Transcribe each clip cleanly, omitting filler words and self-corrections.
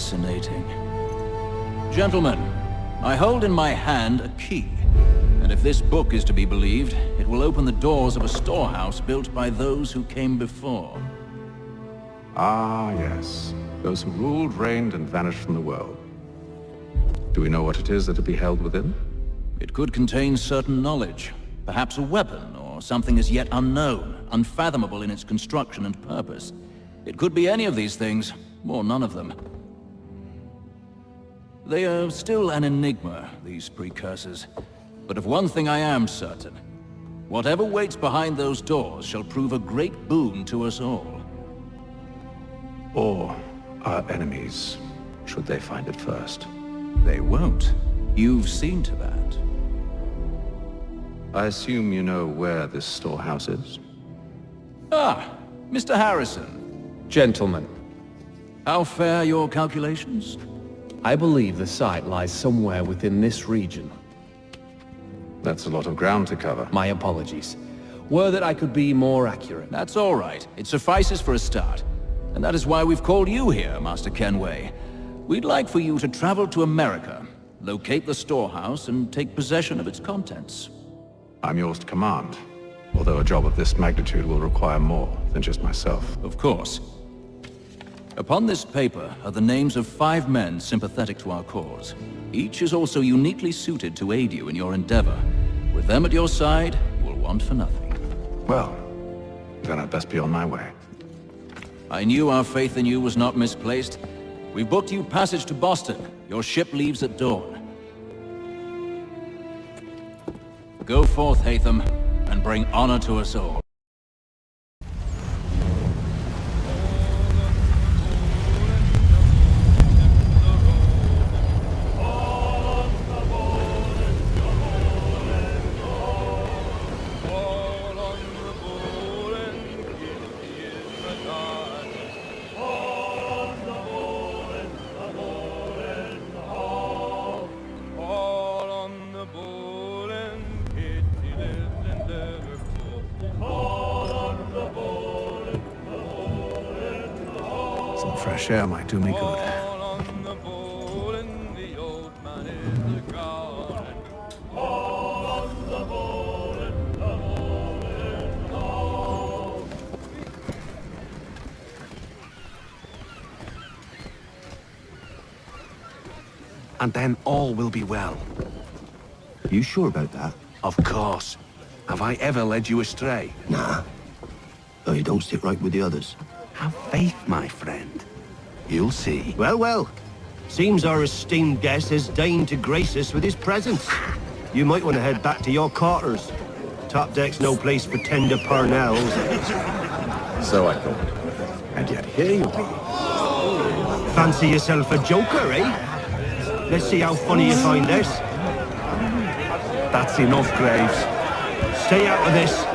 fascinating. Gentlemen, I hold in my hand a key. And if this book is to be believed, it will open the doors of a storehouse built by those who came before. Ah, yes. Those who ruled, reigned, and vanished from the world. Do we know what it is that will be held within? It could contain certain knowledge, perhaps a weapon, or something as yet unknown, unfathomable in its construction and purpose. It could be any of these things, or none of them. They are still an enigma, these precursors. But of one thing I am certain. Whatever waits behind those doors shall prove a great boon to us all. Or our enemies, should they find it first. They won't. You've seen to that. I assume you know where this storehouse is? Ah, Mr. Harrison. Gentlemen, How fare your calculations? I believe the site lies somewhere within this region. That's a lot of ground to cover. My apologies. Were that I could be more accurate. That's all right. It suffices for a start. And that is why we've called you here, Master Kenway. We'd like for you to travel to America, locate the storehouse, and take possession of its contents. I'm yours to command, although a job of this magnitude will require more than just myself. Of course. Upon this paper are the names of 5 men sympathetic to our cause. Each is also uniquely suited to aid you in your endeavor. With them at your side, you will want for nothing. Well, then I'd best be on my way. I knew our faith in you was not misplaced. We've booked you passage to Boston. Your ship leaves at dawn. Go forth, Hatham, and bring honor to us all. Some fresh air might do me good. And then all will be well. You sure about that? Of course. Have I ever led you astray? Nah. Though you don't sit right with the others. Have faith, my friend. You'll see. Well, well. Seems our esteemed guest has deigned to grace us with his presence. You might want to head back to your quarters. Top deck's no place for tender parnells. So I thought. And yet here you are. Fancy yourself a joker, eh? Let's see how funny you find this. That's enough, Graves. Stay out of this.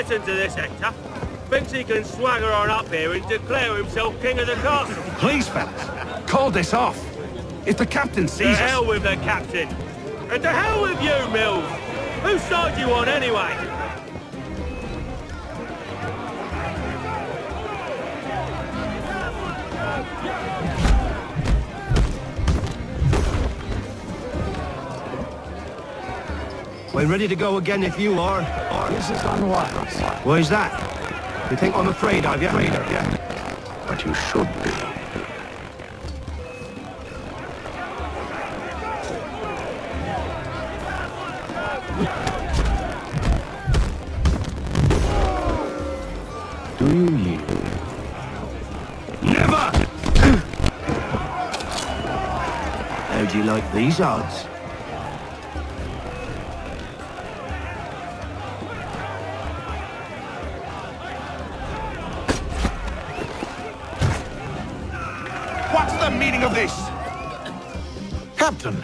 Listen to this, Hector. Thinks he can swagger on up here and declare himself king of the castle. Please, fellas. Call this off. If the captain To sees us... hell with the captain. And to hell with you, Mills! Whose side you on, anyway? We're ready to go again if you are. This is unwise. Why's that? You think I'm afraid of you? But you should be. Do you yield? Never! How'd you like these odds? What's the meaning of this? Captain,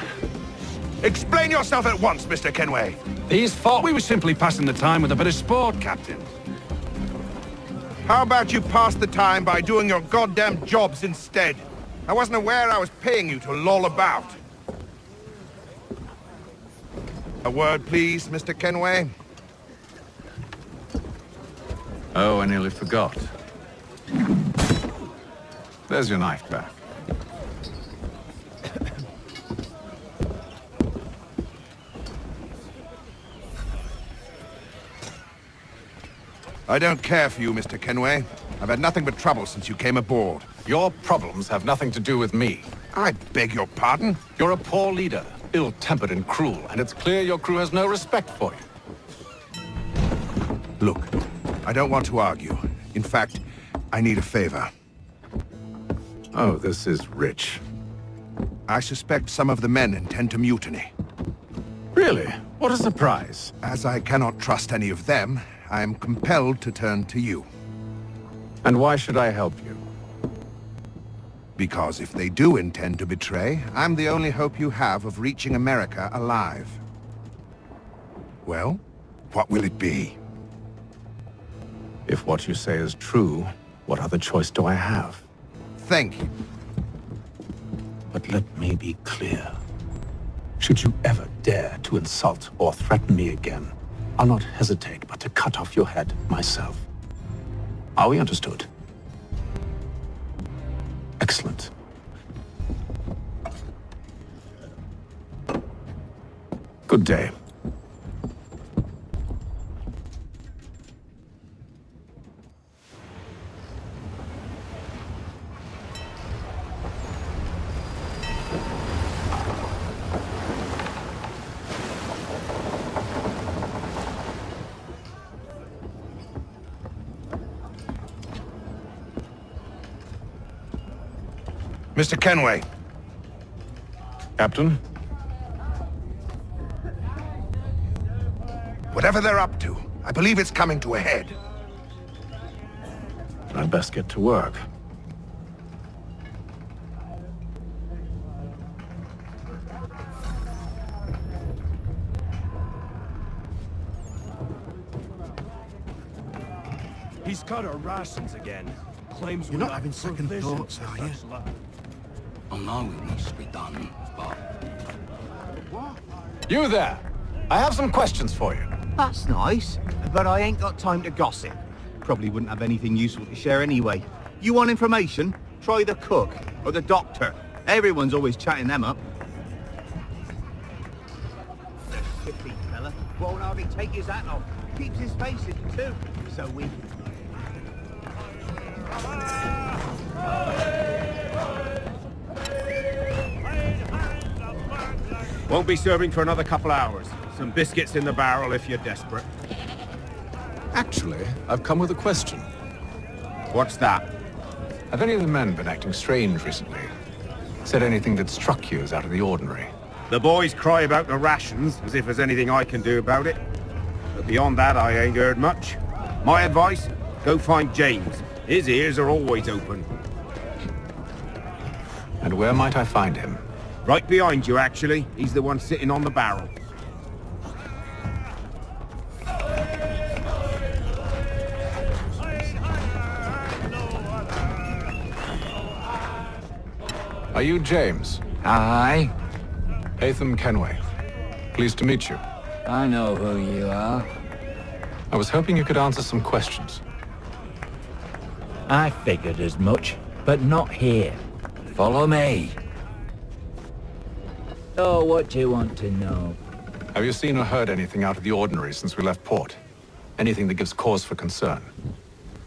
Explain yourself at once, Mr. Kenway. these thought we were simply passing the time with a bit of sport, Captain. How about you pass the time by doing your goddamn jobs instead? I wasn't aware I was paying you to loll about. A word, please, Mr. Kenway. Oh, I nearly forgot. There's your knife back. I don't care for you, Mr. Kenway. I've had nothing but trouble since you came aboard. Your problems have nothing to do with me. I beg your pardon? You're a poor leader, ill-tempered and cruel, and it's clear your crew has no respect for you. Look, I don't want to argue. In fact, I need a favor. Oh, this is rich. I suspect some of the men intend to mutiny. Really? What a surprise. As I cannot trust any of them, I am compelled to turn to you. And why should I help you? Because if they do intend to betray, I'm the only hope you have of reaching America alive. Well, what will it be? If what you say is true, what other choice do I have? Thank you. But let me be clear. Should you ever dare to insult or threaten me again, I'll not hesitate but to cut off your head myself. Are we understood? Excellent. Good day. Mr. Kenway. Captain? Whatever they're up to, I believe it's coming to a head. I'd best get to work. He's cut our rations again. Claims You're not having second thoughts, are you? I know it needs to be done, but... You there! I have some questions for you. That's nice, but I ain't got time to gossip. Probably wouldn't have anything useful to share anyway. You want information? Try the cook or the doctor. Everyone's always chatting them up. The shifty fella won't hardly take his hat off. Keeps his face in too. So we... Won't be serving for another couple hours. Some biscuits in the barrel if you're desperate. Actually, I've come with a question. What's that? Have any of the men been acting strange recently? Said anything that struck you as out of the ordinary? The boys cry about the rations, as if there's anything I can do about it. But beyond that, I ain't heard much. My advice, go find James. His ears are always open. And where might I find him? Right behind you, actually. He's the one sitting on the barrel. Are you James? Aye. Hatham Kenway. Pleased to meet you. I know who you are. I was hoping you could answer some questions. I figured as much, but not here. Follow me. So, what do you want to know? Have you seen or heard anything out of the ordinary since we left port? Anything that gives cause for concern?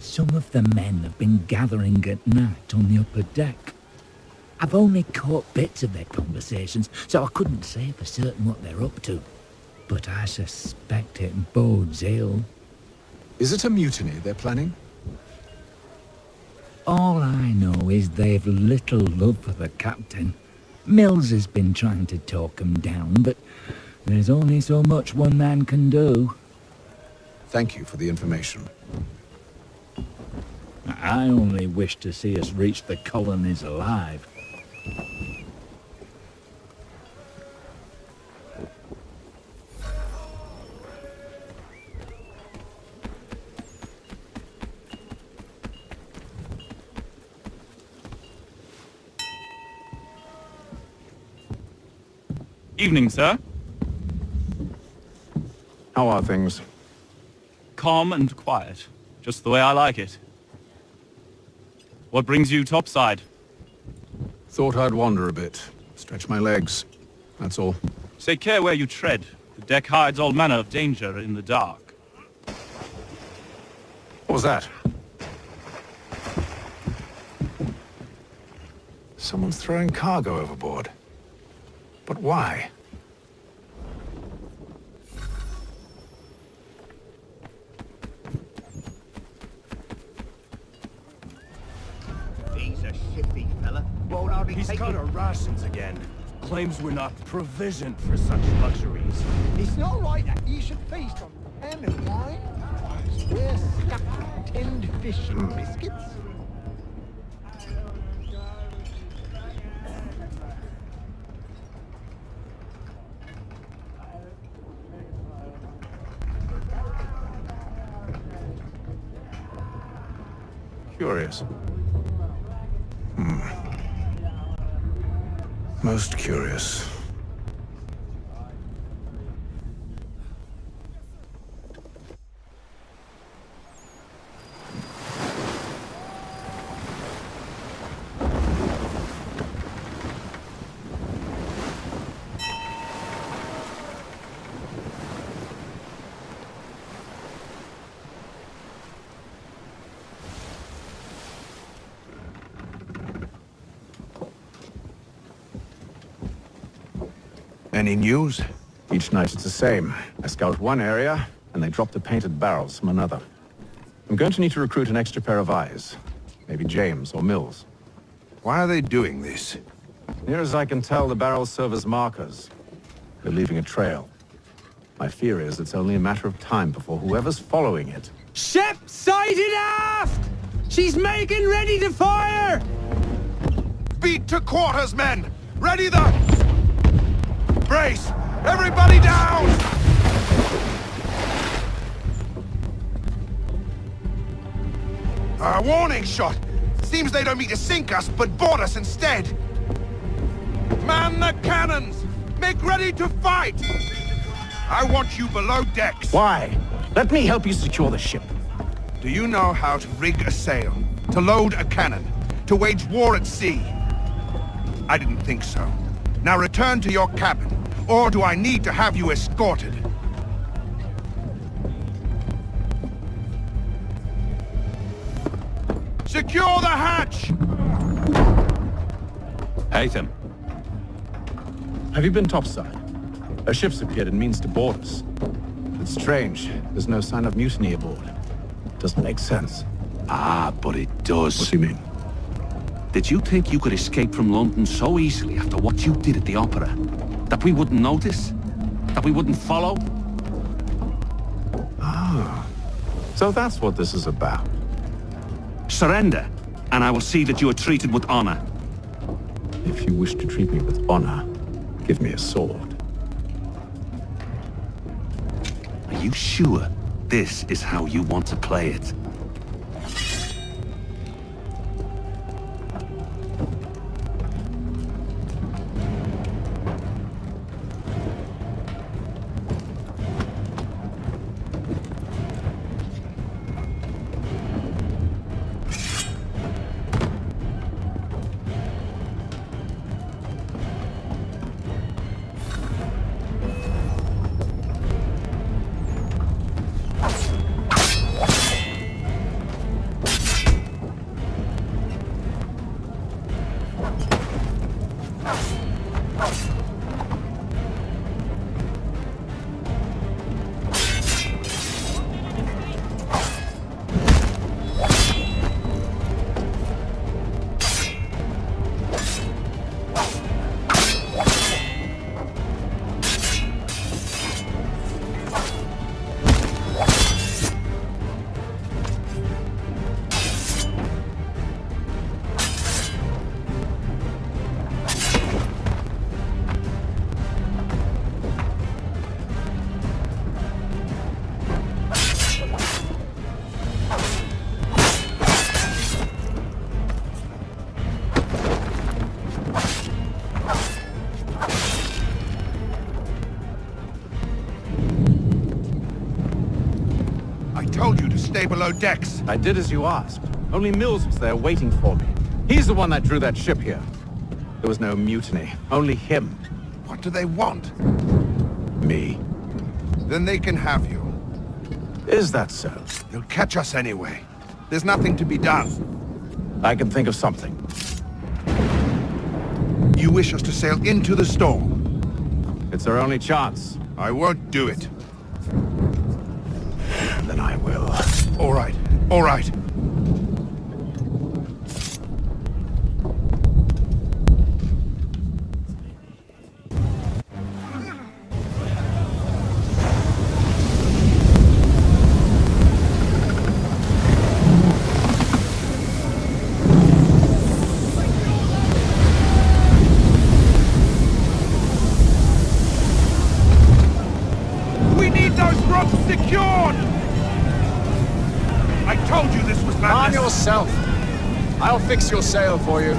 Some of the men have been gathering at night on the upper deck. I've only caught bits of their conversations, so I couldn't say for certain what they're up to. But I suspect it bodes ill. Is it a mutiny they're planning? All I know is they've little love for the captain. Mills has been trying to talk him down, but there's only so much one man can do. Thank you for the information. I only wish to see us reach the colonies alive. Evening, sir. How are things? Calm and quiet. Just the way I like it. What brings you topside? Thought I'd wander a bit. Stretch my legs. That's all. Take care where you tread. The deck hides all manner of danger in the dark. What was that? Someone's throwing cargo overboard. But why? He's a shifty fella. Won't hardly He's take cut it. our rations again. Claims we're not provisioned for such luxuries. It's not right that you should feast on ham and wine. We're stuck with tinned fish and biscuits. Curious. Most curious. Any news? Each night it's the same. I scout one area, and they drop the painted barrels from another. I'm going to need to recruit an extra pair of eyes. Maybe James or Mills. Why are they doing this? Near as I can tell, the barrels serve as markers. They're leaving a trail. My fear is it's only a matter of time before whoever's following it... Ship sighted aft! She's making ready to fire! Beat to quarters, men! Ready the... Brace! Everybody down! A warning shot! Seems they don't mean to sink us, but board us instead! Man the cannons! Make ready to fight! I want you below decks! Why? Let me help you secure the ship. Do you know how to rig a sail? To load a cannon? To wage war at sea? I didn't think so. Now return to your cabin, or do I need to have you escorted? Secure the hatch! Haytham. Have you been topside? A ship's appeared and means to board us. It's strange. There's no sign of mutiny aboard. Doesn't make sense. Ah, but it does. What do you mean? Did you think you could escape from London so easily after what you did at the opera? That we wouldn't notice? That we wouldn't follow? Ah. So that's what this is about. Surrender, and I will see that you are treated with honor. If you wish to treat me with honor, give me a sword. Are you sure this is how you want to play it? stay below decks. I did as you asked. Only Mills was there waiting for me. He's the one that drew that ship here. There was no mutiny, only him. What do they want? Me. Then they can have you. Is that so? They'll catch us anyway. There's nothing to be done. I can think of something. You wish us to sail into the storm? It's our only chance. I won't do it. Then I will. All right, all right. Calm yourself. I'll fix your sail for you.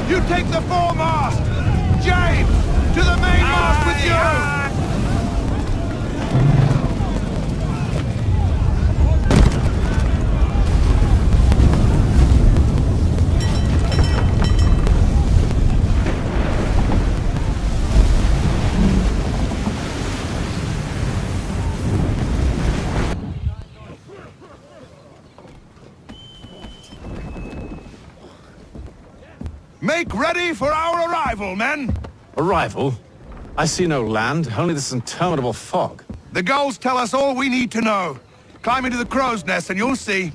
You take the foremast! James, to the mainmast with you! Make ready for our arrival, men! Arrival? I see no land, only this interminable fog. The gulls tell us all we need to know. Climb into the crow's nest and you'll see.